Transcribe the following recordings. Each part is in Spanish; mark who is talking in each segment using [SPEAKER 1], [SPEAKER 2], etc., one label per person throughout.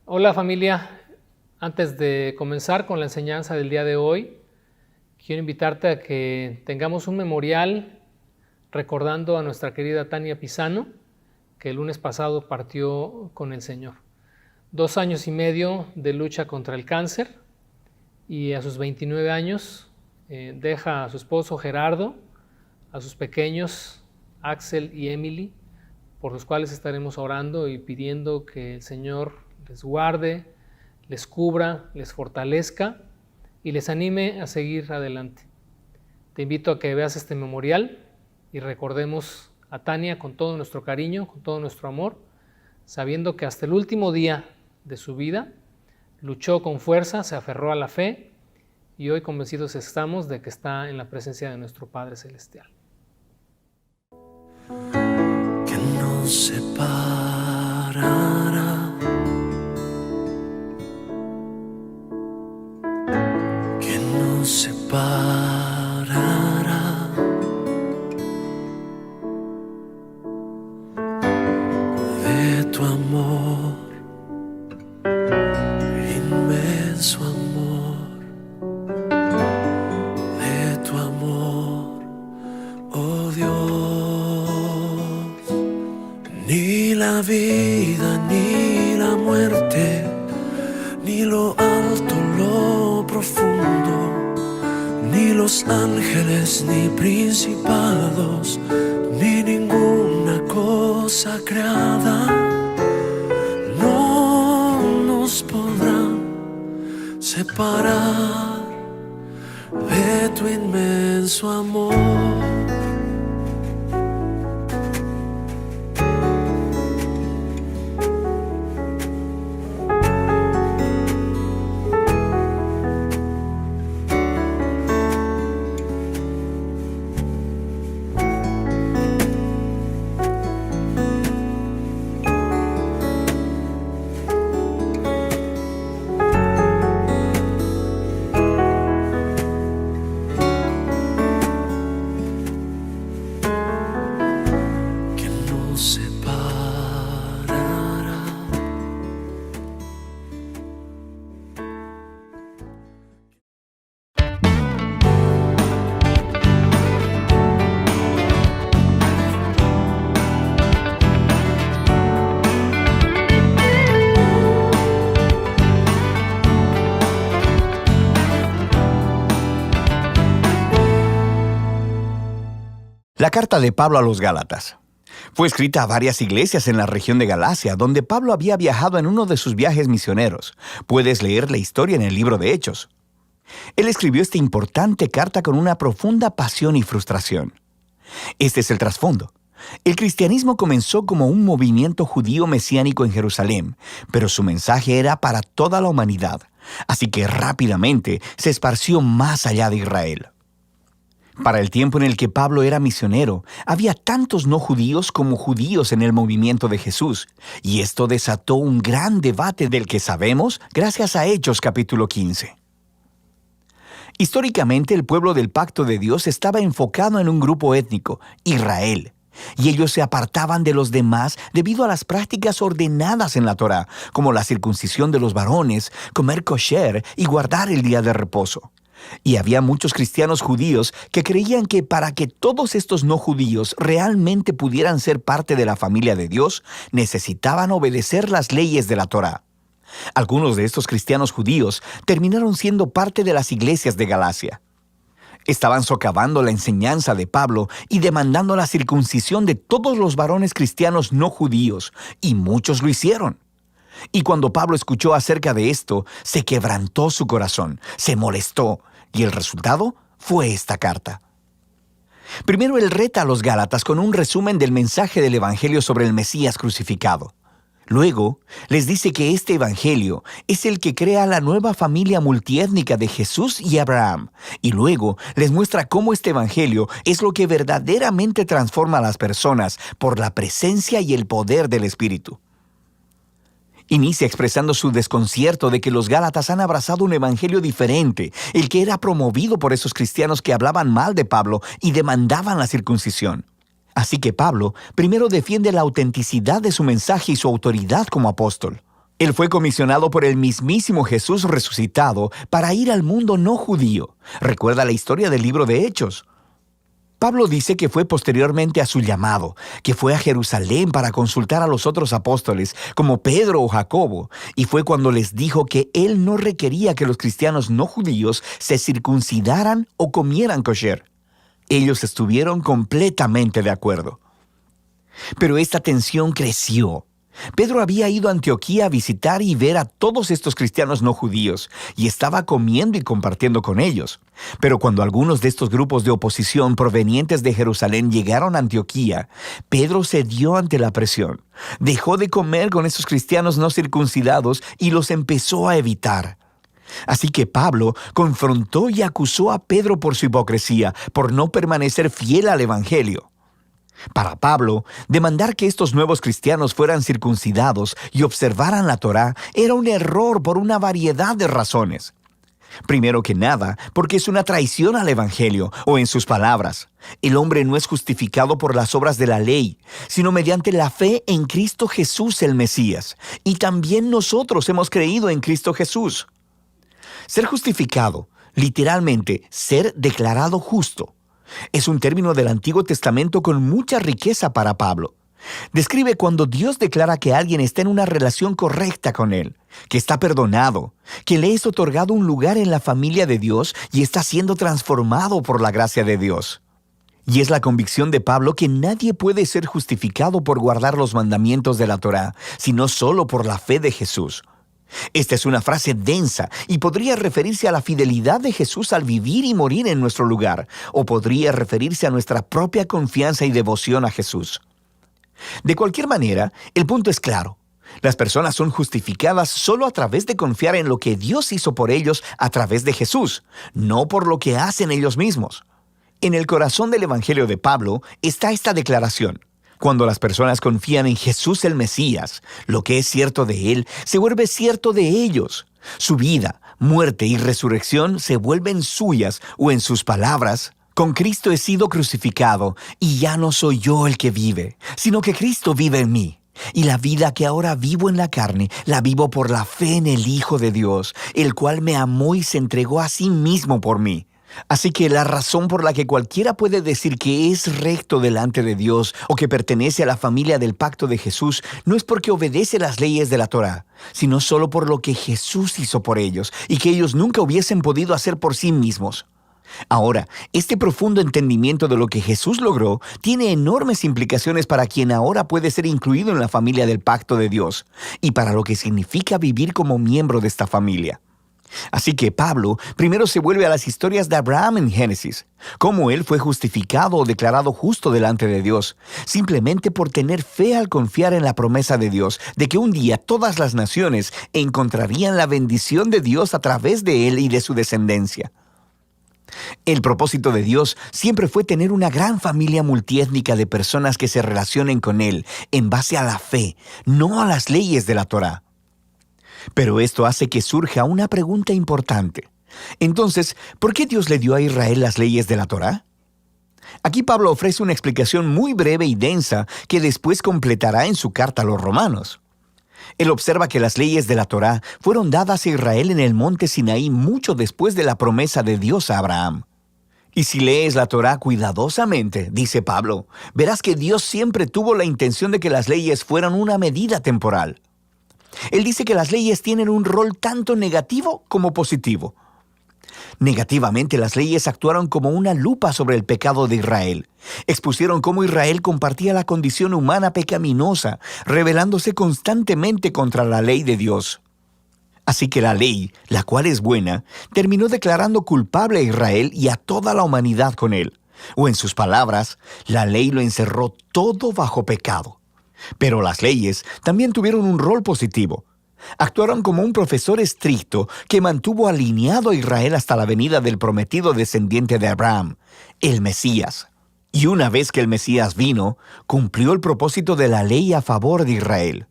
[SPEAKER 1] Hola familia, antes de comenzar con la enseñanza del día de hoy, quiero invitarte a que tengamos un memorial recordando a nuestra querida Tania Pisano, que el lunes pasado partió con el Señor. 2 años y medio de lucha contra el cáncer y a sus 29 años deja a su esposo Gerardo, a sus pequeños Axel y Emily, por los cuales estaremos orando y pidiendo que el Señor les guarde, les cubra, les fortalezca y les anime a seguir adelante. Te invito a que veas este memorial y recordemos a Tania con todo nuestro cariño, con todo nuestro amor, sabiendo que hasta el último día de su vida luchó con fuerza, se aferró a la fe y hoy convencidos estamos de que está en la presencia de nuestro Padre Celestial.
[SPEAKER 2] Que nos separará, que nos separará de tu amor, inmenso amor, de tu amor, oh Dios. Ni la vida, ni la muerte, ni lo alto, lo profundo, ni los ángeles, ni principados, ni ninguna cosa creada no nos podrá separar de tu inmenso amor.
[SPEAKER 3] La carta de Pablo a los Gálatas fue escrita a varias iglesias en la región de Galacia, donde Pablo había viajado en uno de sus viajes misioneros. Puedes leer la historia en el libro de Hechos. Él escribió esta importante carta con una profunda pasión y frustración. Este es el trasfondo. El cristianismo comenzó como un movimiento judío mesiánico en Jerusalén, pero su mensaje era para toda la humanidad, así que rápidamente se esparció más allá de Israel. Para el tiempo en el que Pablo era misionero, había tantos no judíos como judíos en el movimiento de Jesús, y esto desató un gran debate del que sabemos gracias a Hechos capítulo 15. Históricamente, el pueblo del pacto de Dios estaba enfocado en un grupo étnico, Israel, y ellos se apartaban de los demás debido a las prácticas ordenadas en la Torá, como la circuncisión de los varones, comer kosher y guardar el día de reposo. Y había muchos cristianos judíos que creían que para que todos estos no judíos realmente pudieran ser parte de la familia de Dios, necesitaban obedecer las leyes de la Torá. Algunos de estos cristianos judíos terminaron siendo parte de las iglesias de Galacia. Estaban socavando la enseñanza de Pablo y demandando la circuncisión de todos los varones cristianos no judíos, y muchos lo hicieron. Y cuando Pablo escuchó acerca de esto, se quebrantó su corazón, se molestó, y el resultado fue esta carta. Primero, él reta a los Gálatas con un resumen del mensaje del Evangelio sobre el Mesías crucificado. Luego, les dice que este Evangelio es el que crea la nueva familia multiétnica de Jesús y Abraham. Y luego, les muestra cómo este Evangelio es lo que verdaderamente transforma a las personas por la presencia y el poder del Espíritu. Inicia expresando su desconcierto de que los Gálatas han abrazado un evangelio diferente, el que era promovido por esos cristianos que hablaban mal de Pablo y demandaban la circuncisión. Así que Pablo primero defiende la autenticidad de su mensaje y su autoridad como apóstol. Él fue comisionado por el mismísimo Jesús resucitado para ir al mundo no judío. Recuerda la historia del libro de Hechos. Pablo dice que fue posteriormente a su llamado, que fue a Jerusalén para consultar a los otros apóstoles, como Pedro o Jacobo, y fue cuando les dijo que él no requería que los cristianos no judíos se circuncidaran o comieran kosher. Ellos estuvieron completamente de acuerdo. Pero esta tensión creció. Pedro había ido a Antioquía a visitar y ver a todos estos cristianos no judíos, y estaba comiendo y compartiendo con ellos. Pero cuando algunos de estos grupos de oposición provenientes de Jerusalén llegaron a Antioquía, Pedro cedió ante la presión. Dejó de comer con esos cristianos no circuncidados y los empezó a evitar. Así que Pablo confrontó y acusó a Pedro por su hipocresía, por no permanecer fiel al Evangelio. Para Pablo, demandar que estos nuevos cristianos fueran circuncidados y observaran la Torá era un error por una variedad de razones. Primero que nada, porque es una traición al Evangelio, o en sus palabras, el hombre no es justificado por las obras de la ley, sino mediante la fe en Cristo Jesús el Mesías, y también nosotros hemos creído en Cristo Jesús. Ser justificado, literalmente, ser declarado justo, es un término del Antiguo Testamento con mucha riqueza para Pablo. Describe cuando Dios declara que alguien está en una relación correcta con Él, que está perdonado, que le es otorgado un lugar en la familia de Dios y está siendo transformado por la gracia de Dios. Y es la convicción de Pablo que nadie puede ser justificado por guardar los mandamientos de la Torá, sino solo por la fe de Jesús. Esta es una frase densa y podría referirse a la fidelidad de Jesús al vivir y morir en nuestro lugar, o podría referirse a nuestra propia confianza y devoción a Jesús. De cualquier manera, el punto es claro. Las personas son justificadas solo a través de confiar en lo que Dios hizo por ellos a través de Jesús, no por lo que hacen ellos mismos. En el corazón del Evangelio de Pablo está esta declaración. Cuando las personas confían en Jesús el Mesías, lo que es cierto de Él se vuelve cierto de ellos. Su vida, muerte y resurrección se vuelven suyas, o en sus palabras, con Cristo he sido crucificado, y ya no soy yo el que vive, sino que Cristo vive en mí. Y la vida que ahora vivo en la carne, la vivo por la fe en el Hijo de Dios, el cual me amó y se entregó a sí mismo por mí. Así que la razón por la que cualquiera puede decir que es recto delante de Dios o que pertenece a la familia del pacto de Jesús no es porque obedece las leyes de la Torá, sino solo por lo que Jesús hizo por ellos y que ellos nunca hubiesen podido hacer por sí mismos. Ahora, este profundo entendimiento de lo que Jesús logró tiene enormes implicaciones para quien ahora puede ser incluido en la familia del pacto de Dios y para lo que significa vivir como miembro de esta familia. Así que Pablo primero se vuelve a las historias de Abraham en Génesis, cómo él fue justificado o declarado justo delante de Dios, simplemente por tener fe al confiar en la promesa de Dios, de que un día todas las naciones encontrarían la bendición de Dios a través de él y de su descendencia. El propósito de Dios siempre fue tener una gran familia multiétnica de personas que se relacionen con Él en base a la fe, no a las leyes de la Torá. Pero esto hace que surja una pregunta importante. Entonces, ¿por qué Dios le dio a Israel las leyes de la Torá? Aquí Pablo ofrece una explicación muy breve y densa que después completará en su carta a los romanos. Él observa que las leyes de la Torá fueron dadas a Israel en el monte Sinaí mucho después de la promesa de Dios a Abraham. Y si lees la Torá cuidadosamente, dice Pablo, verás que Dios siempre tuvo la intención de que las leyes fueran una medida temporal. Él dice que las leyes tienen un rol tanto negativo como positivo. Negativamente, las leyes actuaron como una lupa sobre el pecado de Israel. Expusieron cómo Israel compartía la condición humana pecaminosa, rebelándose constantemente contra la ley de Dios. Así que la ley, la cual es buena, terminó declarando culpable a Israel y a toda la humanidad con él. O en sus palabras, la ley lo encerró todo bajo pecado. Pero las leyes también tuvieron un rol positivo. Actuaron como un profesor estricto que mantuvo alineado a Israel hasta la venida del prometido descendiente de Abraham, el Mesías. Y una vez que el Mesías vino, cumplió el propósito de la ley a favor de Israel.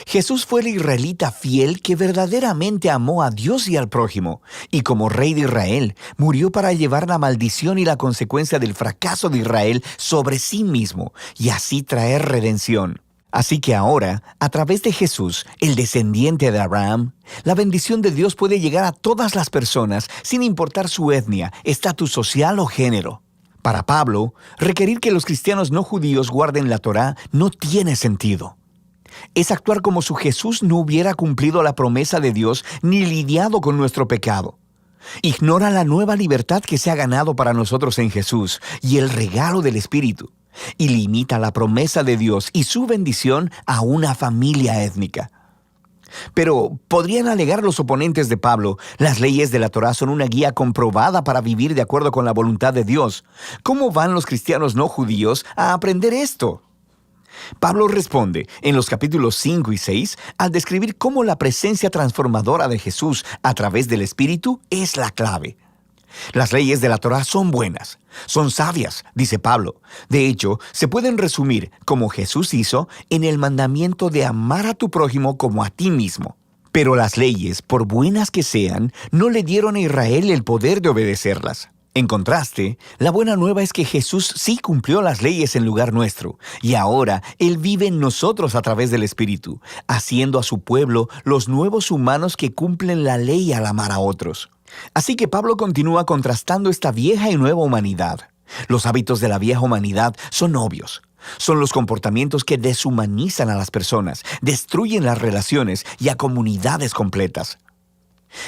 [SPEAKER 3] Jesús fue el israelita fiel que verdaderamente amó a Dios y al prójimo, y como rey de Israel, murió para llevar la maldición y la consecuencia del fracaso de Israel sobre sí mismo, y así traer redención. Así que ahora, a través de Jesús, el descendiente de Abraham, la bendición de Dios puede llegar a todas las personas sin importar su etnia, estatus social o género. Para Pablo, requerir que los cristianos no judíos guarden la Torá no tiene sentido. Es actuar como si Jesús no hubiera cumplido la promesa de Dios ni lidiado con nuestro pecado. Ignora la nueva libertad que se ha ganado para nosotros en Jesús y el regalo del Espíritu, y limita la promesa de Dios y su bendición a una familia étnica. Pero, podrían alegar los oponentes de Pablo, las leyes de la Torá son una guía comprobada para vivir de acuerdo con la voluntad de Dios. ¿Cómo van los cristianos no judíos a aprender esto? Pablo responde en los capítulos 5 y 6 al describir cómo la presencia transformadora de Jesús a través del Espíritu es la clave. Las leyes de la Torá son buenas, son sabias, dice Pablo. De hecho, se pueden resumir, como Jesús hizo, en el mandamiento de amar a tu prójimo como a ti mismo. Pero las leyes, por buenas que sean, no le dieron a Israel el poder de obedecerlas. En contraste, la buena nueva es que Jesús sí cumplió las leyes en lugar nuestro, y ahora Él vive en nosotros a través del Espíritu, haciendo a su pueblo los nuevos humanos que cumplen la ley al amar a otros. Así que Pablo continúa contrastando esta vieja y nueva humanidad. Los hábitos de la vieja humanidad son obvios. Son los comportamientos que deshumanizan a las personas, destruyen las relaciones y a comunidades completas.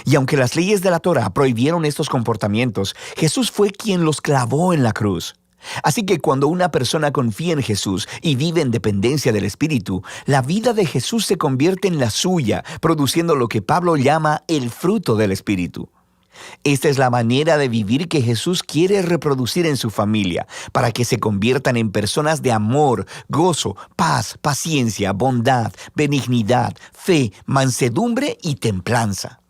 [SPEAKER 3] Y aunque las leyes de la Torá prohibieron estos comportamientos, Jesús fue quien los clavó en la cruz. Así que cuando una persona confía en Jesús y vive en dependencia del Espíritu, la vida de Jesús se convierte en la suya, produciendo lo que Pablo llama el fruto del Espíritu. Esta es la manera de vivir que Jesús quiere reproducir en su familia, para que se conviertan en personas de amor, gozo, paz, paciencia, bondad, benignidad, fe, mansedumbre y templanza.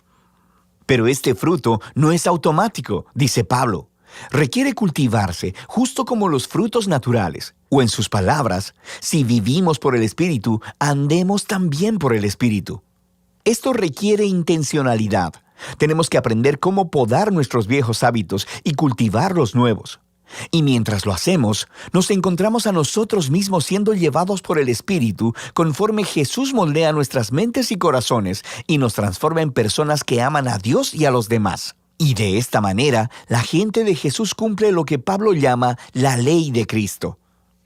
[SPEAKER 3] Pero este fruto no es automático, dice Pablo. Requiere cultivarse, justo como los frutos naturales. O en sus palabras, si vivimos por el Espíritu, andemos también por el Espíritu. Esto requiere intencionalidad. Tenemos que aprender cómo podar nuestros viejos hábitos y cultivar los nuevos. Y mientras lo hacemos, nos encontramos a nosotros mismos siendo llevados por el Espíritu conforme Jesús moldea nuestras mentes y corazones y nos transforma en personas que aman a Dios y a los demás. Y de esta manera, la gente de Jesús cumple lo que Pablo llama la ley de Cristo.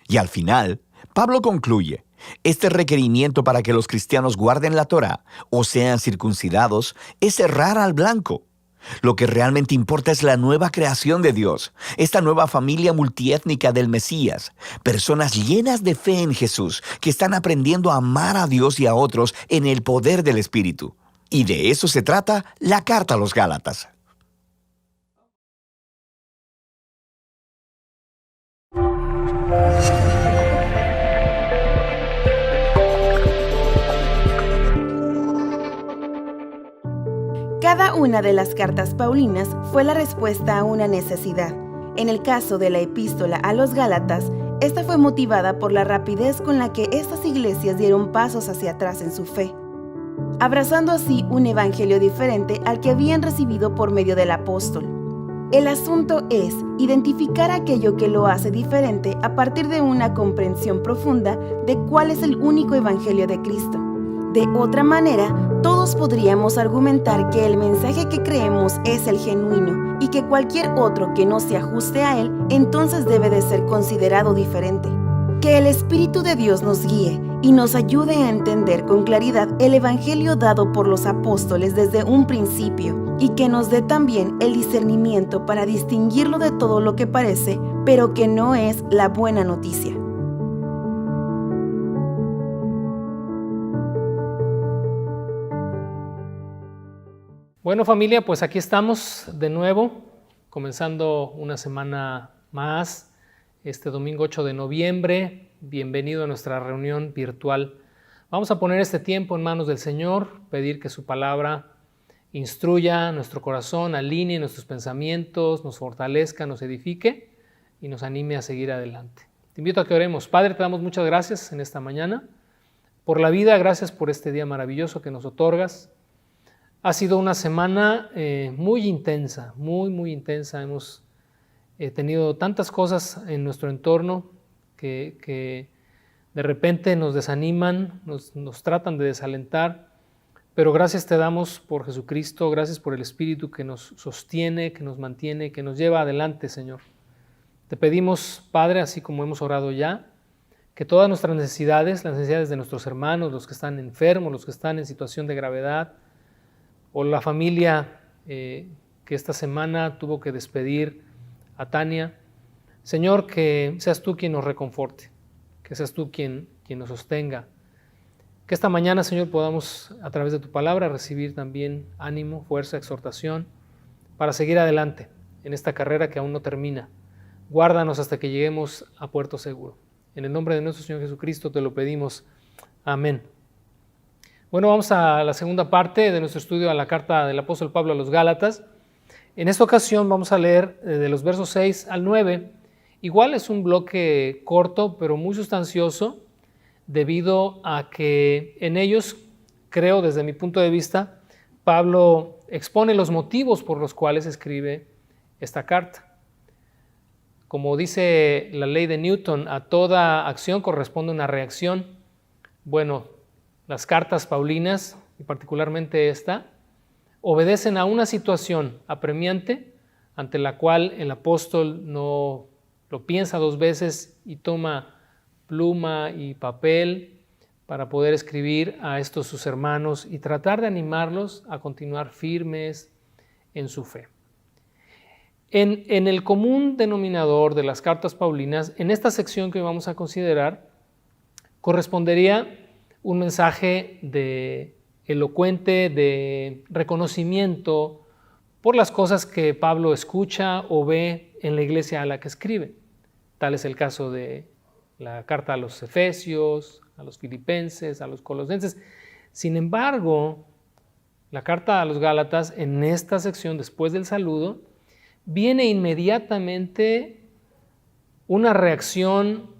[SPEAKER 3] Y al final, Pablo concluye: este requerimiento para que los cristianos guarden la Torá o sean circuncidados es errar al blanco. Lo que realmente importa es la nueva creación de Dios, esta nueva familia multiétnica del Mesías, personas llenas de fe en Jesús, que están aprendiendo a amar a Dios y a otros en el poder del Espíritu. Y de eso se trata la carta a los Gálatas.
[SPEAKER 4] Cada una de las cartas paulinas fue la respuesta a una necesidad. En el caso de la epístola a los Gálatas, esta fue motivada por la rapidez con la que estas iglesias dieron pasos hacia atrás en su fe, abrazando así un evangelio diferente al que habían recibido por medio del apóstol. El asunto es identificar aquello que lo hace diferente a partir de una comprensión profunda de cuál es el único evangelio de Cristo. De otra manera, todos podríamos argumentar que el mensaje que creemos es el genuino y que cualquier otro que no se ajuste a él, entonces debe de ser considerado diferente. Que el Espíritu de Dios nos guíe y nos ayude a entender con claridad el evangelio dado por los apóstoles desde un principio y que nos dé también el discernimiento para distinguirlo de todo lo que parece, pero que no es la buena noticia.
[SPEAKER 1] Bueno, familia, pues aquí estamos de nuevo, comenzando una semana más, este domingo 8 de noviembre. Bienvenido a nuestra reunión virtual. Vamos a poner este tiempo en manos del Señor, pedir que su palabra instruya nuestro corazón, alinee nuestros pensamientos, nos fortalezca, nos edifique y nos anime a seguir adelante. Te invito a que oremos. Padre, te damos muchas gracias en esta mañana por la vida, gracias por este día maravilloso que nos otorgas. Ha sido una semana muy intensa, muy intensa. Hemos tenido tantas cosas en nuestro entorno que de repente nos desaniman, nos tratan de desalentar, pero gracias te damos por Jesucristo, gracias por el Espíritu que nos sostiene, que nos mantiene, que nos lleva adelante, Señor. Te pedimos, Padre, así como hemos orado ya, que todas nuestras necesidades, las necesidades de nuestros hermanos, los que están enfermos, los que están en situación de gravedad, o la familia que esta semana tuvo que despedir a Tania, Señor, que seas tú quien nos reconforte, que seas tú quien nos sostenga. Que esta mañana, Señor, podamos a través de tu palabra recibir también ánimo, fuerza, exhortación para seguir adelante en esta carrera que aún no termina. Guárdanos hasta que lleguemos a puerto seguro. En el nombre de nuestro Señor Jesucristo te lo pedimos. Amén. Bueno, vamos a la segunda parte de nuestro estudio a la carta del apóstol Pablo a los Gálatas. En esta ocasión vamos a leer de los versos 6 al 9. Igual es un bloque corto, pero muy sustancioso, debido a que en ellos, creo desde mi punto de vista, Pablo expone los motivos por los cuales escribe esta carta. Como dice la ley de Newton, a toda acción corresponde una reacción. Bueno, las cartas paulinas, y particularmente esta, obedecen a una situación apremiante ante la cual el apóstol no lo piensa dos veces y toma pluma y papel para poder escribir a estos sus hermanos y tratar de animarlos a continuar firmes en su fe. En el común denominador de las cartas paulinas, en esta sección que vamos a considerar, correspondería un mensaje elocuente de reconocimiento por las cosas que Pablo escucha o ve en la iglesia a la que escribe. Tal es el caso de la carta a los Efesios, a los Filipenses, a los Colosenses. Sin embargo, la carta a los Gálatas, en esta sección, después del saludo, viene inmediatamente una reacción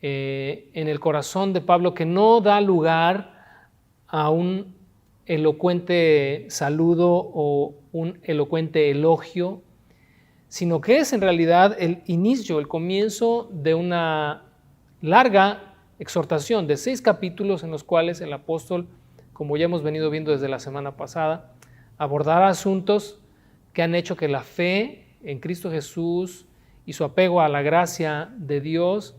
[SPEAKER 1] en el corazón de Pablo que no da lugar a un elocuente saludo o un elocuente elogio, sino que es en realidad el inicio, el comienzo de una larga exhortación de 6 capítulos en los cuales el apóstol, como ya hemos venido viendo desde la semana pasada, abordará asuntos que han hecho que la fe en Cristo Jesús y su apego a la gracia de Dios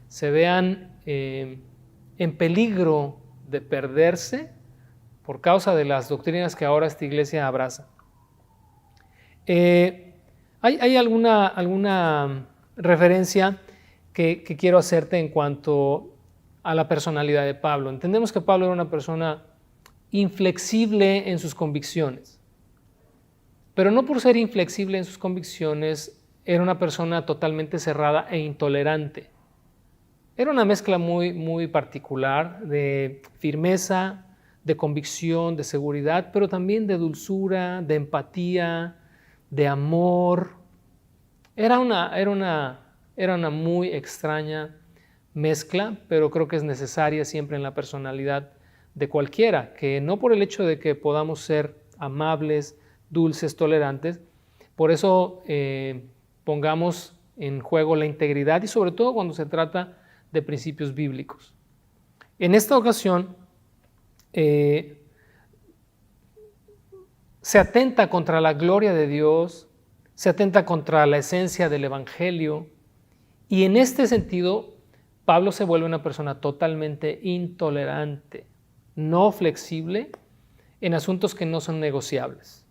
[SPEAKER 1] se vean en peligro de perderse por causa de las doctrinas que ahora esta iglesia abraza. ¿Hay alguna referencia que quiero hacerte en cuanto a la personalidad de Pablo? Entendemos que Pablo era una persona inflexible en sus convicciones, pero no por ser inflexible en sus convicciones era una persona totalmente cerrada e intolerante. Era una mezcla muy particular de firmeza, de convicción, de seguridad, pero también de dulzura, de empatía, de amor. Era una muy extraña mezcla, pero creo que es necesaria siempre en la personalidad de cualquiera, que no por el hecho de que podamos ser amables, dulces, tolerantes, por eso pongamos en juego la integridad y sobre todo cuando se trata de principios bíblicos. En esta ocasión se atenta contra la gloria de Dios, se atenta contra la esencia del Evangelio y en este sentido Pablo se vuelve una persona totalmente intolerante, no flexible en asuntos que no son negociables.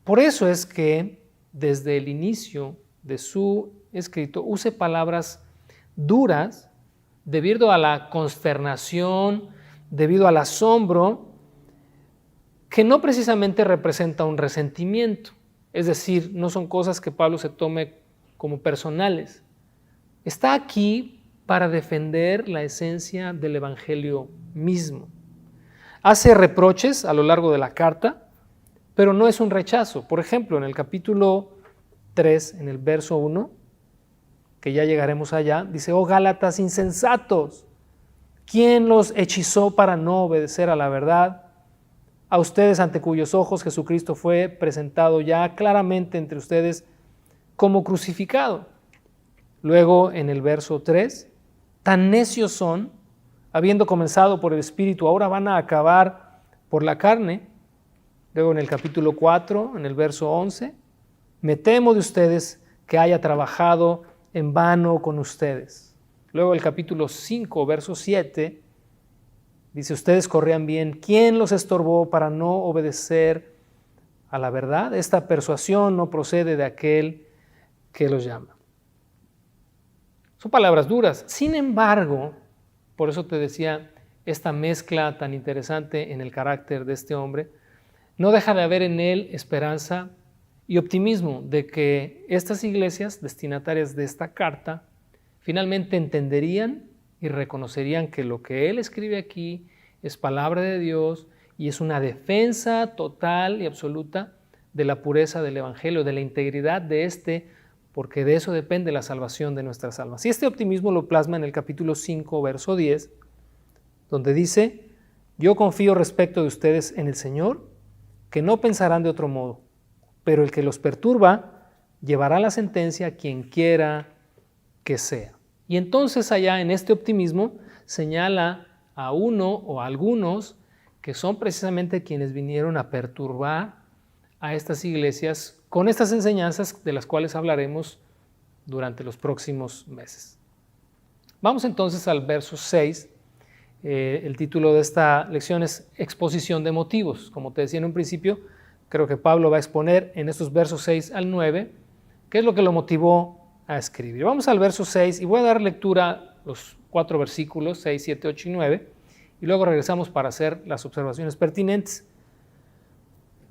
[SPEAKER 1] Por eso es que desde el inicio de su escrito use palabras duras debido a la consternación, debido al asombro, que no precisamente representa un resentimiento. Es decir, no son cosas que Pablo se tome como personales. Está aquí para defender la esencia del Evangelio mismo. Hace reproches a lo largo de la carta, pero no es un rechazo. Por ejemplo, en el capítulo 3, en el verso 1, que ya llegaremos allá, dice: «Oh Gálatas insensatos, ¿quién los hechizó para no obedecer a la verdad? A ustedes ante cuyos ojos Jesucristo fue presentado ya claramente entre ustedes como crucificado». Luego en el verso 3 tan necios son, habiendo comenzado por el Espíritu, ahora van a acabar por la carne. Luego en el capítulo 4, en el verso 11, me temo de ustedes que haya trabajado en vano con ustedes. Luego el capítulo 5, verso 7, dice, ustedes corrían bien, ¿quién los estorbó para no obedecer a la verdad? Esta persuasión no procede de aquel que los llama. Son palabras duras. Sin embargo, por eso te decía, esta mezcla tan interesante en el carácter de este hombre, no deja de haber en él esperanza y optimismo de que estas iglesias destinatarias de esta carta finalmente entenderían y reconocerían que lo que él escribe aquí es palabra de Dios y es una defensa total y absoluta de la pureza del Evangelio, de la integridad de este, porque de eso depende la salvación de nuestras almas. Y este optimismo lo plasma en el capítulo 5, verso 10, donde dice, yo confío respecto de ustedes en el Señor, que no pensarán de otro modo, pero el que los perturba llevará la sentencia a quien quiera que sea. Y entonces allá en este optimismo señala a uno o a algunos que son precisamente quienes vinieron a perturbar a estas iglesias con estas enseñanzas de las cuales hablaremos durante los próximos meses. Vamos entonces al verso 6. El título de esta lección es Exposición de motivos. Como te decía en un principio, creo que Pablo va a exponer en estos versos 6 al 9 qué es lo que lo motivó a escribir. Vamos al verso 6 y voy a dar lectura los 4 versículos, 6, 7, 8 y 9, y luego regresamos para hacer las observaciones pertinentes.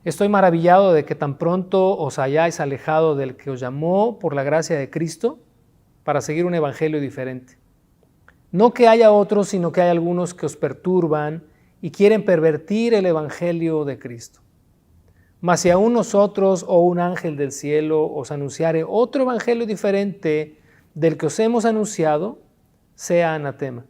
[SPEAKER 1] Estoy maravillado de que tan pronto os hayáis alejado del que os llamó por la gracia de Cristo para seguir un evangelio diferente. No que haya otros, sino que hay algunos que os perturban y quieren pervertir el evangelio de Cristo. Mas si aún nosotros o un ángel del cielo os anunciare otro evangelio diferente del que os hemos anunciado, sea anatema.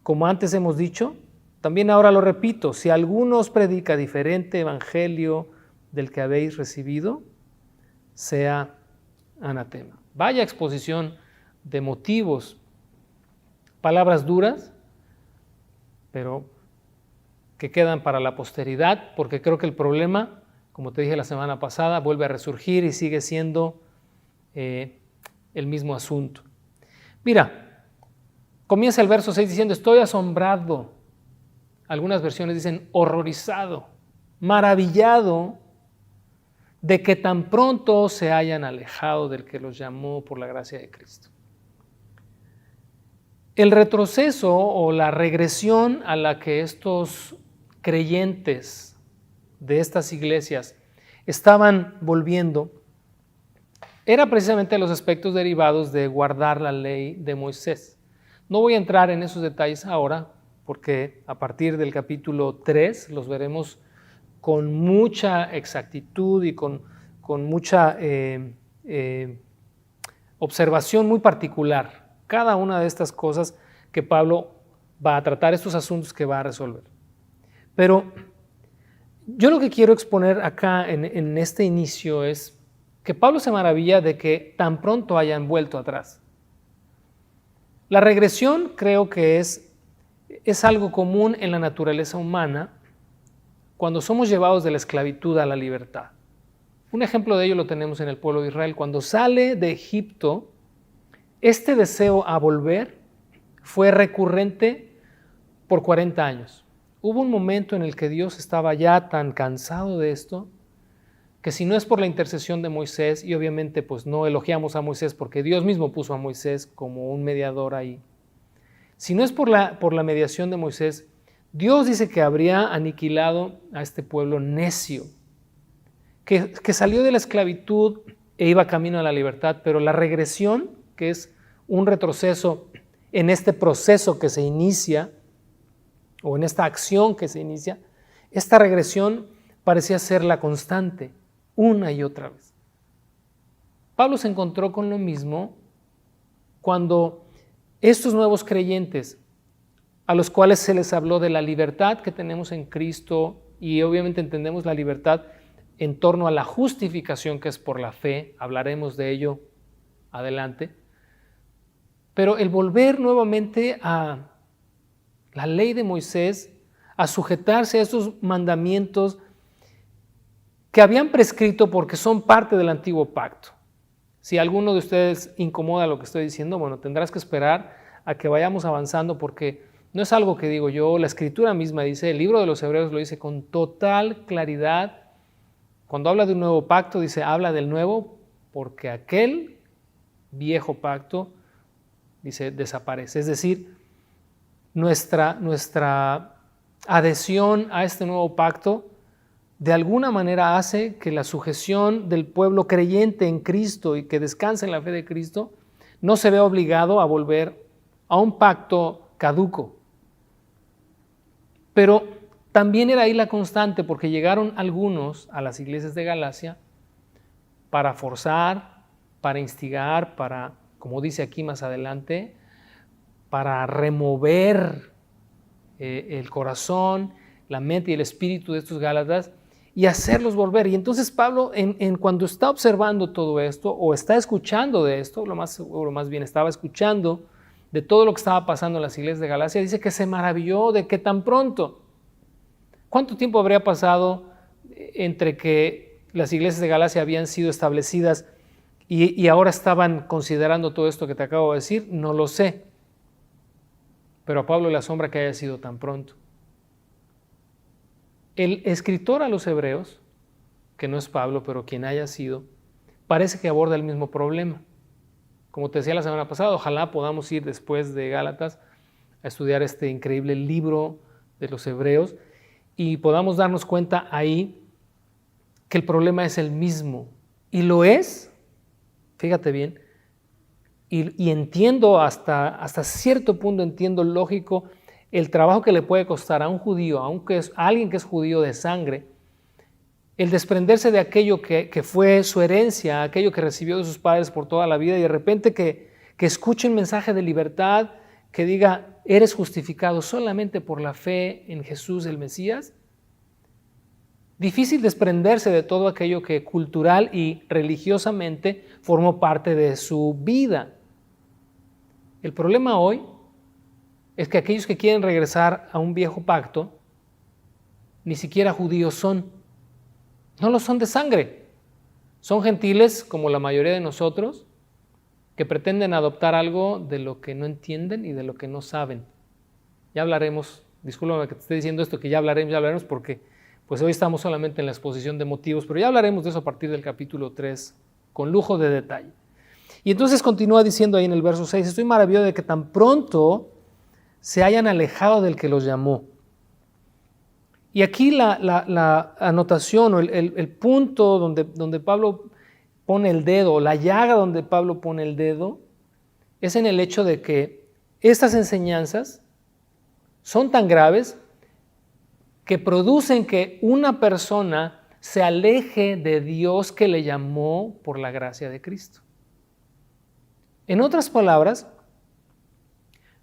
[SPEAKER 1] Como antes hemos dicho, también ahora lo repito, si alguno os predica diferente evangelio del que habéis recibido, sea anatema. Vaya exposición de motivos, palabras duras, pero que quedan para la posteridad, porque creo que el problema, como te dije la semana pasada, vuelve a resurgir y sigue siendo el mismo asunto. Mira, comienza el verso 6 diciendo, estoy asombrado. Algunas versiones dicen horrorizado, maravillado de que tan pronto se hayan alejado del que los llamó por la gracia de Cristo. El retroceso o la regresión a la que estos creyentes de estas iglesias estaban volviendo era precisamente los aspectos derivados de guardar la ley de Moisés. No voy a entrar en esos detalles ahora porque a partir del capítulo 3 los veremos con mucha exactitud y con mucha observación muy particular. Cada una de estas cosas que Pablo va a tratar, estos asuntos que va a resolver. Pero yo lo que quiero exponer acá en este inicio es que Pablo se maravilla de que tan pronto hayan vuelto atrás. La regresión creo que es algo común en la naturaleza humana cuando somos llevados de la esclavitud a la libertad. Un ejemplo de ello lo tenemos en el pueblo de Israel. Cuando sale de Egipto, este deseo a volver fue recurrente por 40 años. Hubo un momento en el que Dios estaba ya tan cansado de esto que si no es por la intercesión de Moisés, y obviamente pues no elogiamos a Moisés porque Dios mismo puso a Moisés como un mediador ahí, si no es por la mediación de Moisés, Dios dice que habría aniquilado a este pueblo necio, que salió de la esclavitud e iba camino a la libertad, pero la regresión, que es un retroceso en este proceso que se inicia, o en esta acción que se inicia, esta regresión parecía ser la constante, una y otra vez. Pablo se encontró con lo mismo cuando estos nuevos creyentes, a los cuales se les habló de la libertad que tenemos en Cristo, y obviamente entendemos la libertad en torno a la justificación que es por la fe, hablaremos de ello adelante. Pero el volver nuevamente a la ley de Moisés, a sujetarse a esos mandamientos que habían prescrito porque son parte del antiguo pacto. Si a alguno de ustedes incomoda lo que estoy diciendo, bueno, tendrás que esperar a que vayamos avanzando, porque no es algo que digo yo, la Escritura misma dice, el libro de los Hebreos lo dice con total claridad. Cuando habla de un nuevo pacto, dice, habla del nuevo porque aquel viejo pacto, dice, desaparece. Es decir, nuestra adhesión a este nuevo pacto de alguna manera hace que la sujeción del pueblo creyente en Cristo y que descansa en la fe de Cristo no se vea obligado a volver a un pacto caduco. Pero también era ahí la constante, porque llegaron algunos a las iglesias de Galacia para forzar, para instigar, para, como dice aquí más adelante, para remover el corazón, la mente y el espíritu de estos gálatas y hacerlos volver. Y entonces Pablo, cuando está observando todo esto o está escuchando de esto, lo más bien estaba escuchando de todo lo que estaba pasando en las iglesias de Galacia, dice que se maravilló de que tan pronto. ¿Cuánto tiempo habría pasado entre que las iglesias de Galacia habían sido establecidas y ahora estaban considerando todo esto que te acabo de decir? No lo sé. Pero a Pablo le asombra que haya sido tan pronto. El escritor a los Hebreos, que no es Pablo, pero quien haya sido, parece que aborda el mismo problema. Como te decía la semana pasada, ojalá podamos ir después de Gálatas a estudiar este increíble libro de los Hebreos y podamos darnos cuenta ahí que el problema es el mismo. Y lo es, fíjate bien, y entiendo hasta cierto punto, entiendo lógico, el trabajo que le puede costar a un judío, a alguien que es judío de sangre, el desprenderse de aquello que fue su herencia, aquello que recibió de sus padres por toda la vida, y de repente que escuche un mensaje de libertad que diga, eres justificado solamente por la fe en Jesús el Mesías. Difícil desprenderse de todo aquello que cultural y religiosamente formó parte de su vida. El problema hoy es que aquellos que quieren regresar a un viejo pacto ni siquiera judíos son. No lo son de sangre. Son gentiles como la mayoría de nosotros que pretenden adoptar algo de lo que no entienden y de lo que no saben. Ya hablaremos, discúlpame que te esté diciendo esto, que ya hablaremos porque pues hoy estamos solamente en la exposición de motivos, pero ya hablaremos de eso a partir del capítulo 3 con lujo de detalle. Y entonces continúa diciendo ahí en el verso 6, estoy maravillado de que tan pronto se hayan alejado del que los llamó. Y aquí la anotación o el punto donde Pablo pone el dedo, la llaga donde Pablo pone el dedo, es en el hecho de que estas enseñanzas son tan graves que producen que una persona se aleje de Dios que le llamó por la gracia de Cristo. En otras palabras,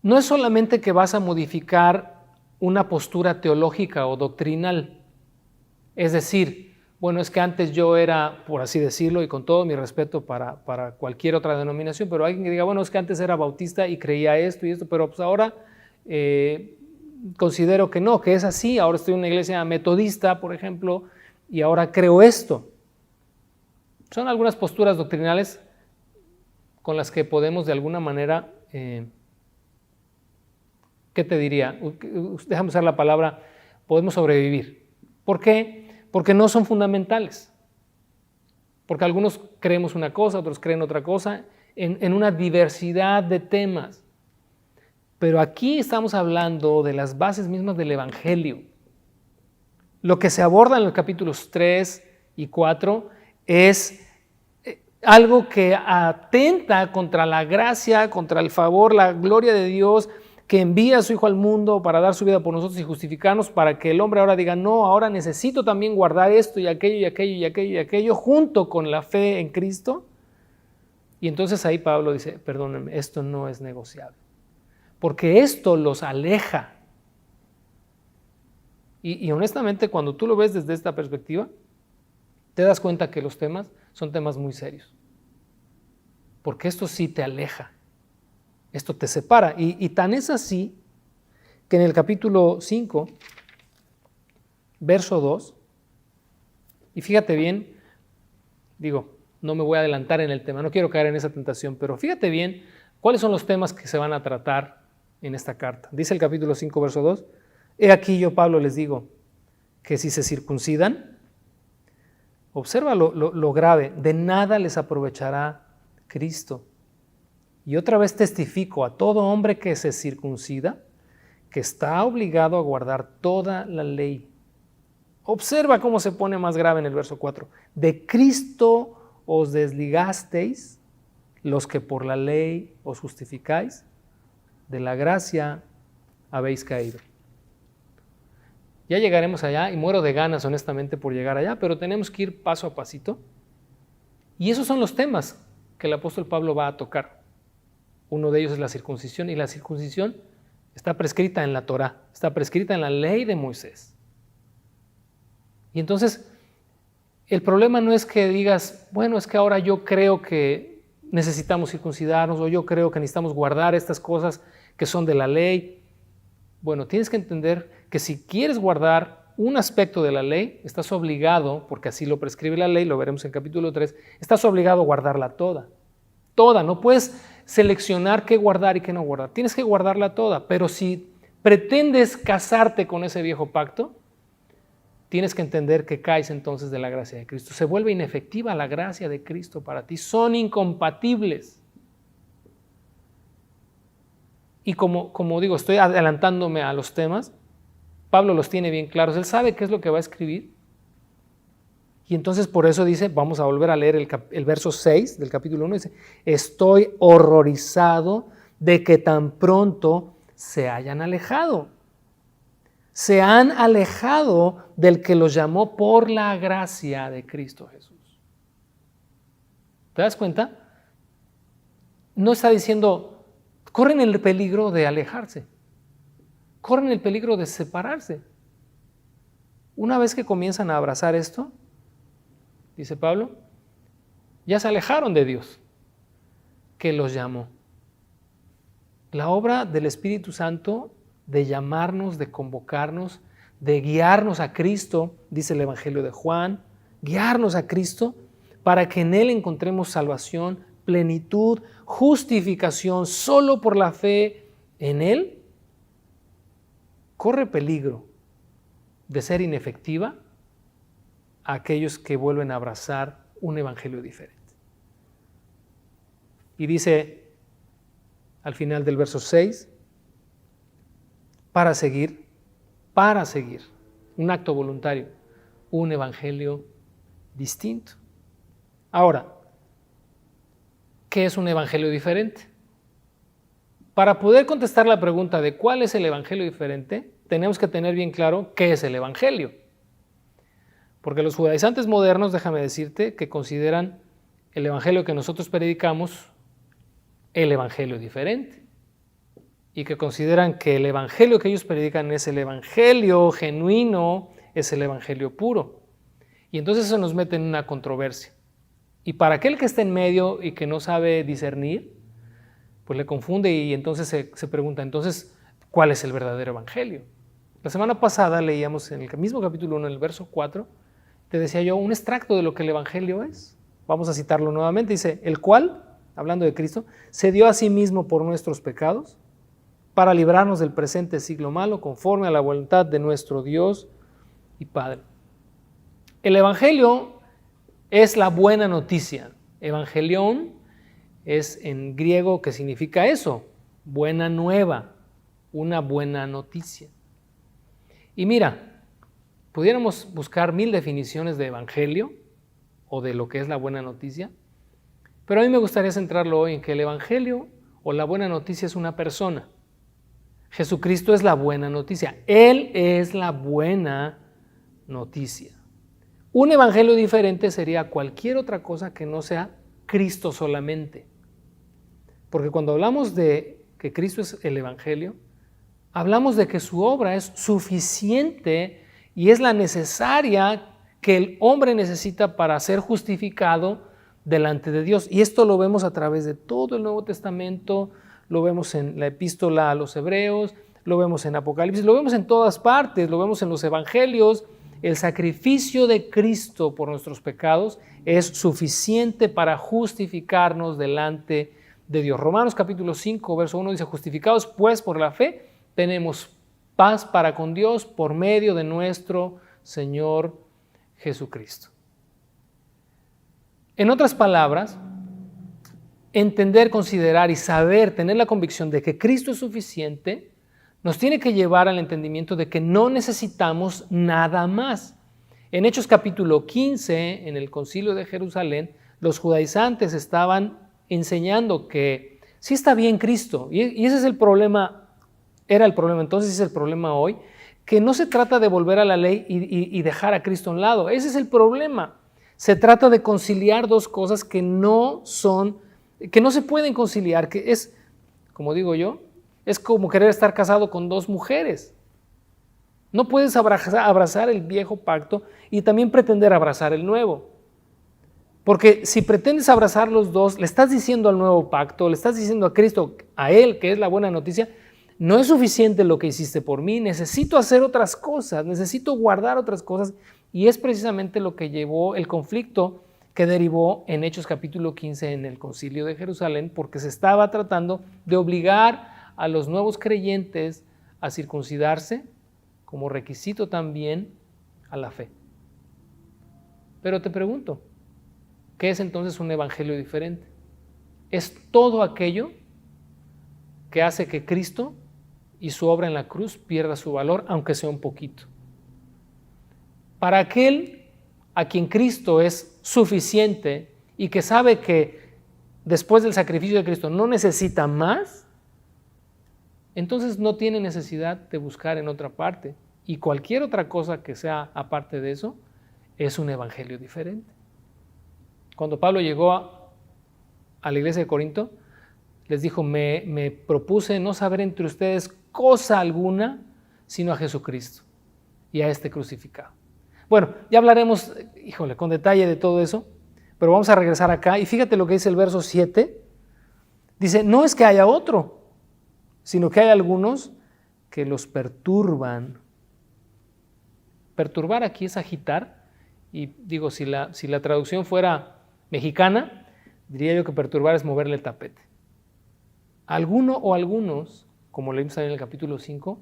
[SPEAKER 1] no es solamente que vas a modificar una postura teológica o doctrinal. Es decir, bueno, es que antes yo era, por así decirlo, y con todo mi respeto para cualquier otra denominación, pero alguien que diga, bueno, es que antes era bautista y creía esto y esto, pero pues ahora considero que no, que es así, ahora estoy en una iglesia metodista, por ejemplo, y ahora creo esto. Son algunas posturas doctrinales con las que podemos de alguna manera, ¿qué te diría? Déjame usar la palabra, podemos sobrevivir. ¿Por qué? Porque no son fundamentales. Porque algunos creemos una cosa, otros creen otra cosa, en una diversidad de temas. Pero aquí estamos hablando de las bases mismas del Evangelio. Lo que se aborda en los capítulos 3 y 4 es algo que atenta contra la gracia, contra el favor, la gloria de Dios, que envía a su Hijo al mundo para dar su vida por nosotros y justificarnos, para que el hombre ahora diga, no, ahora necesito también guardar esto y aquello y aquello y aquello y aquello, junto con la fe en Cristo. Y entonces ahí Pablo dice, perdónenme, esto no es negociable, porque esto los aleja. Y honestamente, cuando tú lo ves desde esta perspectiva, te das cuenta que los temas son temas muy serios, porque esto sí te aleja. Esto te separa. Y tan es así que en el capítulo 5, verso 2, y fíjate bien, no me voy a adelantar en el tema, no quiero caer en esa tentación, pero fíjate bien cuáles son los temas que se van a tratar en esta carta. Dice el capítulo 5, verso 2, he aquí yo, Pablo, les digo que si se circuncidan, observa lo grave, de nada les aprovechará Cristo. Y otra vez testifico a todo hombre que se circuncida, que está obligado a guardar toda la ley. Observa cómo se pone más grave en el verso 4. De Cristo os desligasteis, los que por la ley os justificáis, de la gracia habéis caído. Ya llegaremos allá y muero de ganas honestamente por llegar allá, pero tenemos que ir paso a pasito. Y esos son los temas que el apóstol Pablo va a tocar. Uno de ellos es la circuncisión, y la circuncisión está prescrita en la Torá, está prescrita en la ley de Moisés. Y entonces, el problema no es que digas, bueno, es que ahora yo creo que necesitamos circuncidarnos, o yo creo que necesitamos guardar estas cosas que son de la ley. Bueno, tienes que entender que si quieres guardar un aspecto de la ley, estás obligado, porque así lo prescribe la ley, lo veremos en capítulo 3, estás obligado a guardarla toda. Toda, no puedes seleccionar qué guardar y qué no guardar, tienes que guardarla toda, pero si pretendes casarte con ese viejo pacto, tienes que entender que caes entonces de la gracia de Cristo. Se vuelve inefectiva la gracia de Cristo para ti, son incompatibles. Y como digo, estoy adelantándome a los temas, Pablo los tiene bien claros, él sabe qué es lo que va a escribir. Y entonces por eso dice, vamos a volver a leer el verso 6 del capítulo 1, dice, estoy horrorizado de que tan pronto se hayan alejado. Se han alejado del que los llamó por la gracia de Cristo Jesús. ¿Te das cuenta? No está diciendo, corren el peligro de alejarse, corren el peligro de separarse. Una vez que comienzan a abrazar esto, dice Pablo, ya se alejaron de Dios, que los llamó. La obra del Espíritu Santo de llamarnos, de convocarnos, de guiarnos a Cristo, dice el Evangelio de Juan, guiarnos a Cristo para que en Él encontremos salvación, plenitud, justificación, solo por la fe en Él, corre peligro de ser inefectiva a aquellos que vuelven a abrazar un evangelio diferente. Y dice al final del verso 6, para seguir, un acto voluntario, un evangelio distinto. Ahora, ¿qué es un evangelio diferente? Para poder contestar la pregunta de cuál es el evangelio diferente, tenemos que tener bien claro qué es el evangelio. Porque los judaizantes modernos, déjame decirte, que consideran el evangelio que nosotros predicamos el evangelio diferente. Y que consideran que el evangelio que ellos predican es el evangelio genuino, es el evangelio puro. Y entonces eso nos mete en una controversia. Y para aquel que está en medio y que no sabe discernir, pues le confunde y entonces se pregunta, entonces, ¿cuál es el verdadero evangelio? La semana pasada leíamos en el mismo capítulo 1, en el verso 4, te decía yo un extracto de lo que el evangelio es. Vamos a citarlo nuevamente. Dice, el cual, hablando de Cristo, se dio a sí mismo por nuestros pecados, para librarnos del presente siglo malo, conforme a la voluntad de nuestro Dios y Padre. El evangelio es la buena noticia. Evangelión es en griego que significa eso, buena nueva, una buena noticia. Y mira, pudiéramos buscar 1000 definiciones de evangelio o de lo que es la buena noticia, pero a mí me gustaría centrarlo hoy en que el evangelio o la buena noticia es una persona. Jesucristo es la buena noticia. Él es la buena noticia. Un evangelio diferente sería cualquier otra cosa que no sea Cristo solamente. Porque cuando hablamos de que Cristo es el evangelio, hablamos de que su obra es suficiente y es la necesaria que el hombre necesita para ser justificado delante de Dios. Y esto lo vemos a través de todo el Nuevo Testamento, lo vemos en la epístola a los Hebreos, lo vemos en Apocalipsis, lo vemos en todas partes, lo vemos en los evangelios. El sacrificio de Cristo por nuestros pecados es suficiente para justificarnos delante de Dios. Romanos capítulo 5, verso 1 dice: justificados pues por la fe, tenemos paz para con Dios por medio de nuestro Señor Jesucristo. En otras palabras, entender, considerar y saber, tener la convicción de que Cristo es suficiente, nos tiene que llevar al entendimiento de que no necesitamos nada más. En Hechos capítulo 15, en el concilio de Jerusalén, los judaizantes estaban enseñando que sí está bien Cristo, y ese es el problema, era el problema entonces, es el problema hoy, que no se trata de volver a la ley y dejar a Cristo a un lado. Ese es el problema. Se trata de conciliar dos cosas que no se pueden conciliar, que es, como digo yo, es como querer estar casado con dos mujeres. No puedes abrazar el viejo pacto y también pretender abrazar el nuevo. Porque si pretendes abrazar los dos, le estás diciendo al nuevo pacto, le estás diciendo a Cristo, a Él, que es la buena noticia, no es suficiente lo que hiciste por mí, necesito hacer otras cosas, necesito guardar otras cosas. Y es precisamente lo que llevó el conflicto que derivó en Hechos capítulo 15 en el concilio de Jerusalén, porque se estaba tratando de obligar a los nuevos creyentes a circuncidarse como requisito también a la fe. Pero te pregunto, ¿qué es entonces un evangelio diferente? Es todo aquello que hace que Cristo y su obra en la cruz pierda su valor, aunque sea un poquito. Para aquel a quien Cristo es suficiente y que sabe que después del sacrificio de Cristo no necesita más, entonces no tiene necesidad de buscar en otra parte. Y cualquier otra cosa que sea aparte de eso es un evangelio diferente. Cuando Pablo llegó a la iglesia de Corinto, les dijo: me propuse no saber entre ustedes cosa alguna sino a Jesucristo y a este crucificado. Bueno, ya hablaremos, con detalle de todo eso, pero vamos a regresar acá y fíjate lo que dice el verso 7. Dice: no es que haya otro, sino que hay algunos que los perturban. Perturbar aquí es agitar, y digo, si la traducción fuera mexicana, diría yo que perturbar es moverle el tapete. Alguno o algunos, como leímos en el capítulo 5,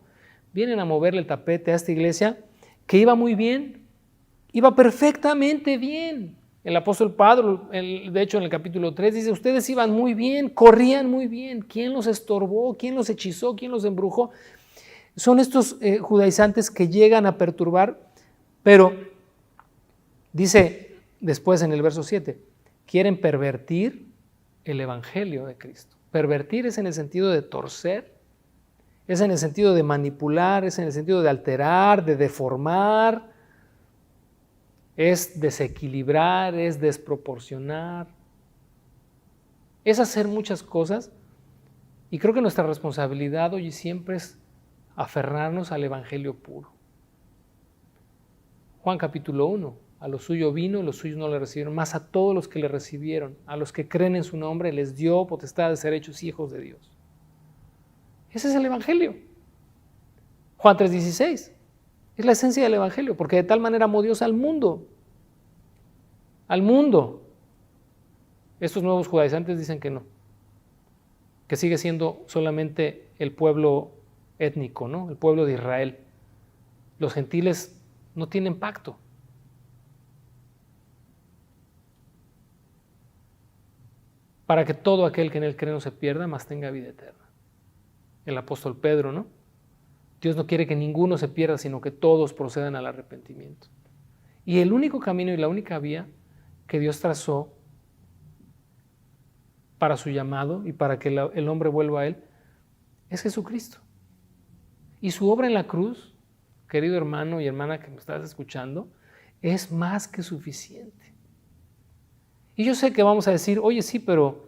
[SPEAKER 1] vienen a moverle el tapete a esta iglesia que iba muy bien, iba perfectamente bien. El apóstol Pablo, de hecho en el capítulo 3, dice: ustedes iban muy bien, corrían muy bien. ¿Quién los estorbó? ¿Quién los hechizó? ¿Quién los embrujó? Son estos judaizantes que llegan a perturbar, pero dice después en el verso 7, quieren pervertir el evangelio de Cristo. Pervertir es en el sentido de torcer, es en el sentido de manipular, es en el sentido de alterar, de deformar, es desequilibrar, es desproporcionar, es hacer muchas cosas. Y creo que nuestra responsabilidad hoy siempre es aferrarnos al evangelio puro. Juan capítulo 1, a lo suyo vino, los suyos no le recibieron, mas a todos los que le recibieron, a los que creen en su nombre, les dio potestad de ser hechos hijos de Dios. Ese es el evangelio. Juan 3:16, es la esencia del evangelio, porque de tal manera amó Dios al mundo. Al mundo. Estos nuevos judaizantes dicen que no, que sigue siendo solamente el pueblo étnico, ¿no? El pueblo de Israel. Los gentiles no tienen pacto. Para que todo aquel que en él cree no se pierda, mas tenga vida eterna. El apóstol Pedro, ¿no? Dios no quiere que ninguno se pierda, sino que todos procedan al arrepentimiento. Y el único camino y la única vía que Dios trazó para su llamado y para que el hombre vuelva a Él es Jesucristo. Y su obra en la cruz, querido hermano y hermana que me estás escuchando, es más que suficiente. Y yo sé que vamos a decir: oye, sí, pero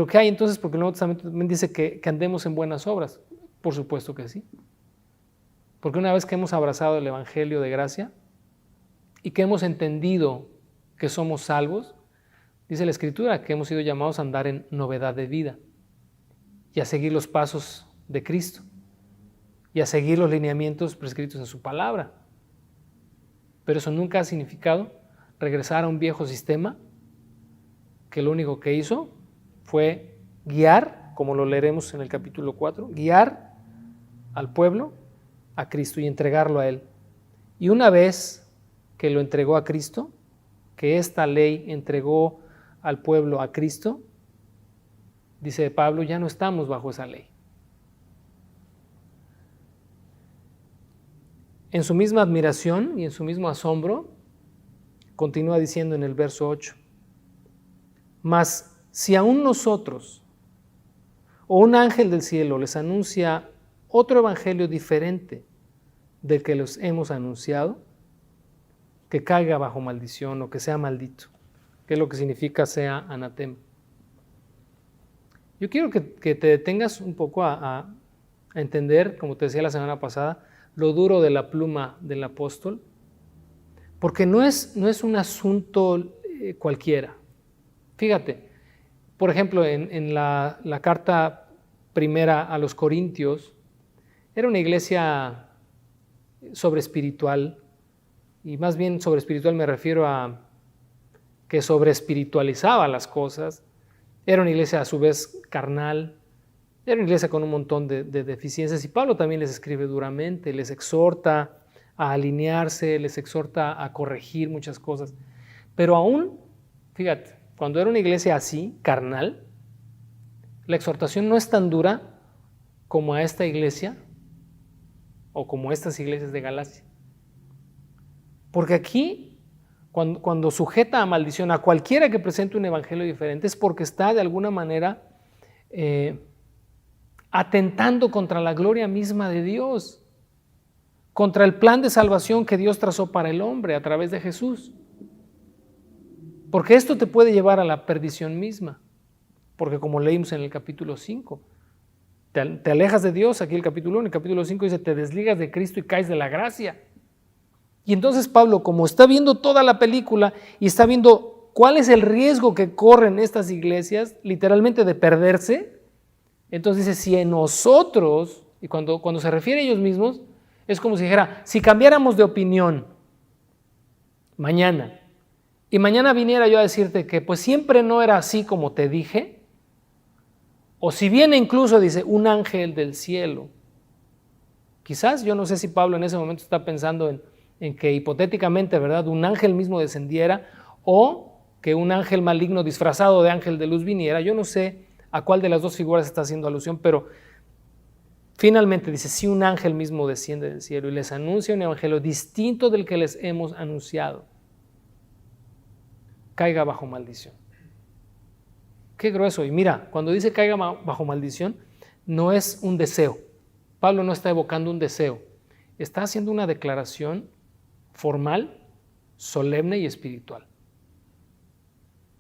[SPEAKER 1] ¿qué hay entonces? Porque el Nuevo Testamento también dice que andemos en buenas obras. Por supuesto que sí. Porque una vez que hemos abrazado el evangelio de gracia y que hemos entendido que somos salvos, dice la Escritura que hemos sido llamados a andar en novedad de vida. y a seguir los pasos de Cristo y a seguir los lineamientos prescritos en su palabra. Pero eso nunca ha significado regresar a un viejo sistema que lo único que hizo fue guiar, como lo leeremos en el capítulo 4, guiar al pueblo a Cristo y entregarlo a Él. Y una vez que lo entregó a Cristo, que esta ley entregó al pueblo a Cristo, dice Pablo, ya no estamos bajo esa ley. En su misma admiración y en su mismo asombro, continúa diciendo en el verso 8, mas si aún nosotros o un ángel del cielo les anuncia otro evangelio diferente del que les hemos anunciado, que caiga bajo maldición o que sea maldito, que es lo que significa sea anatema. Yo quiero que te detengas un poco a entender, como te decía la semana pasada, lo duro de la pluma del apóstol, porque no es un asunto cualquiera. Fíjate, por ejemplo, en la carta primera a los Corintios, era una iglesia sobreespiritual, y más bien sobreespiritual me refiero a que sobreespiritualizaba las cosas. Era una iglesia a su vez carnal, era una iglesia con un montón de deficiencias, y Pablo también les escribe duramente, les exhorta a alinearse, les exhorta a corregir muchas cosas. Pero aún, fíjate, cuando era una iglesia así, carnal, la exhortación no es tan dura como a esta iglesia o como estas iglesias de Galacia. Porque aquí, cuando sujeta a maldición a cualquiera que presente un evangelio diferente, es porque está de alguna manera atentando contra la gloria misma de Dios, contra el plan de salvación que Dios trazó para el hombre a través de Jesús. Porque esto te puede llevar a la perdición misma, porque como leímos en el capítulo 5, te alejas de Dios, aquí el capítulo 1, el capítulo 5 dice, te desligas de Cristo y caes de la gracia. Y entonces Pablo, como está viendo toda la película y está viendo cuál es el riesgo que corren estas iglesias, literalmente de perderse, entonces dice, si en nosotros, y cuando se refiere a ellos mismos, es como si dijera, si cambiáramos de opinión mañana, y mañana viniera yo a decirte que pues siempre no era así como te dije, o si viene incluso, dice, un ángel del cielo, quizás, yo no sé si Pablo en ese momento está pensando en que hipotéticamente, ¿verdad?, un ángel mismo descendiera, o que un ángel maligno disfrazado de ángel de luz viniera. Yo no sé a cuál de las dos figuras está haciendo alusión, pero finalmente dice, si un ángel mismo desciende del cielo y les anuncia un evangelio distinto del que les hemos anunciado, caiga bajo maldición. Qué grueso. Y mira, cuando dice caiga bajo maldición, no es un deseo. Pablo no está evocando un deseo. Está haciendo una declaración formal, solemne y espiritual.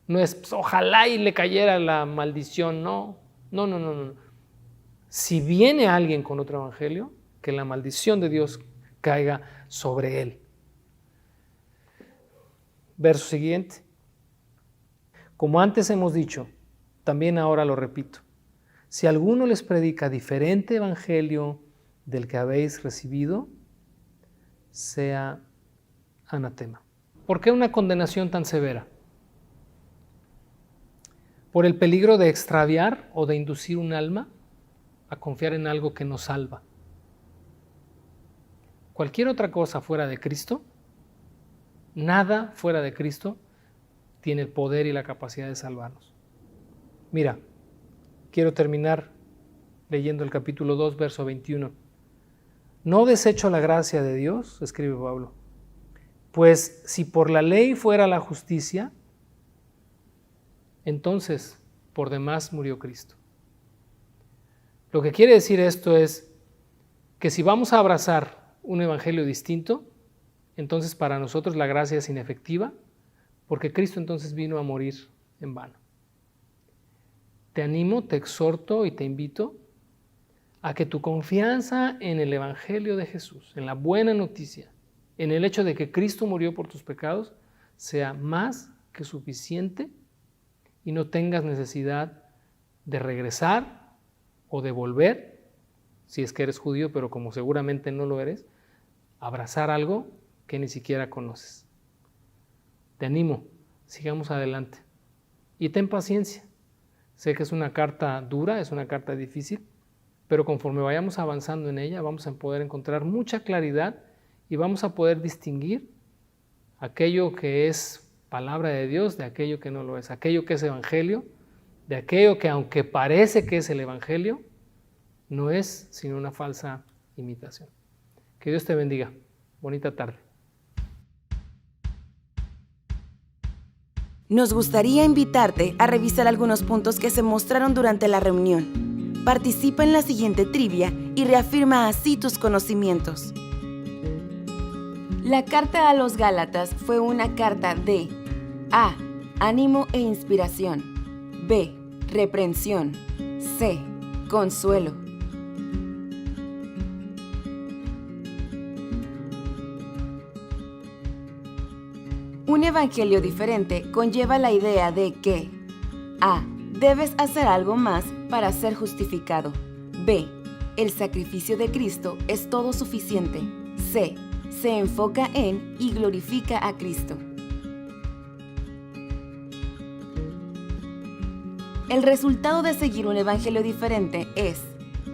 [SPEAKER 1] No es, pues, ojalá y le cayera la maldición. No. Si viene alguien con otro evangelio, que la maldición de Dios caiga sobre él. Verso siguiente. Como antes hemos dicho, también ahora lo repito, si alguno les predica diferente evangelio del que habéis recibido, sea anatema. ¿Por qué una condenación tan severa? Por el peligro de extraviar o de inducir un alma a confiar en algo que no salva. Cualquier otra cosa fuera de Cristo, nada fuera de Cristo, tiene el poder y la capacidad de salvarnos. Mira, quiero terminar leyendo el capítulo 2, verso 21. No desecho la gracia de Dios, escribe Pablo, pues si por la ley fuera la justicia, entonces por demás murió Cristo. Lo que quiere decir esto es que si vamos a abrazar un evangelio distinto, entonces para nosotros la gracia es inefectiva, porque Cristo entonces vino a morir en vano. Te animo, te exhorto y te invito a que tu confianza en el evangelio de Jesús, en la buena noticia, en el hecho de que Cristo murió por tus pecados, sea más que suficiente y no tengas necesidad de regresar o de volver, si es que eres judío, pero como seguramente no lo eres, abrazar algo que ni siquiera conoces. Te animo, sigamos adelante y ten paciencia. Sé que es una carta dura, es una carta difícil, pero conforme vayamos avanzando en ella vamos a poder encontrar mucha claridad y vamos a poder distinguir aquello que es palabra de Dios de aquello que no lo es, aquello que es evangelio, de aquello que aunque parece que es el evangelio, no es sino una falsa imitación. Que Dios te bendiga. Bonita tarde.
[SPEAKER 4] Nos gustaría invitarte a revisar algunos puntos que se mostraron durante la reunión. Participa en la siguiente trivia y reafirma así tus conocimientos. La carta a los Gálatas fue una carta de A. Ánimo e inspiración. B. Reprensión. C. Consuelo. Un evangelio diferente conlleva la idea de que A. Debes hacer algo más para ser justificado. B. El sacrificio de Cristo es todo suficiente. C. Se enfoca en y glorifica a Cristo. El resultado de seguir un evangelio diferente es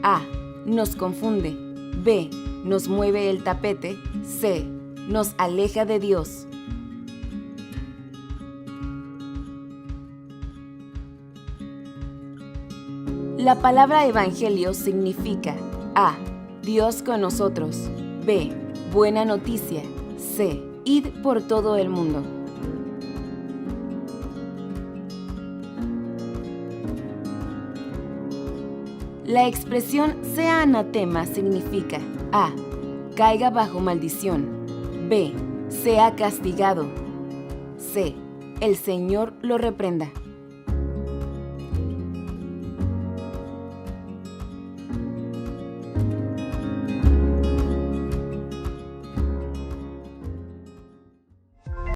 [SPEAKER 4] A. Nos confunde. B. Nos mueve el tapete. C. Nos aleja de Dios. La palabra evangelio significa A. Dios con nosotros. B. Buena noticia. C. Id por todo el mundo. La expresión sea anatema significa A. Caiga bajo maldición. B. Sea castigado. C. El Señor lo reprenda.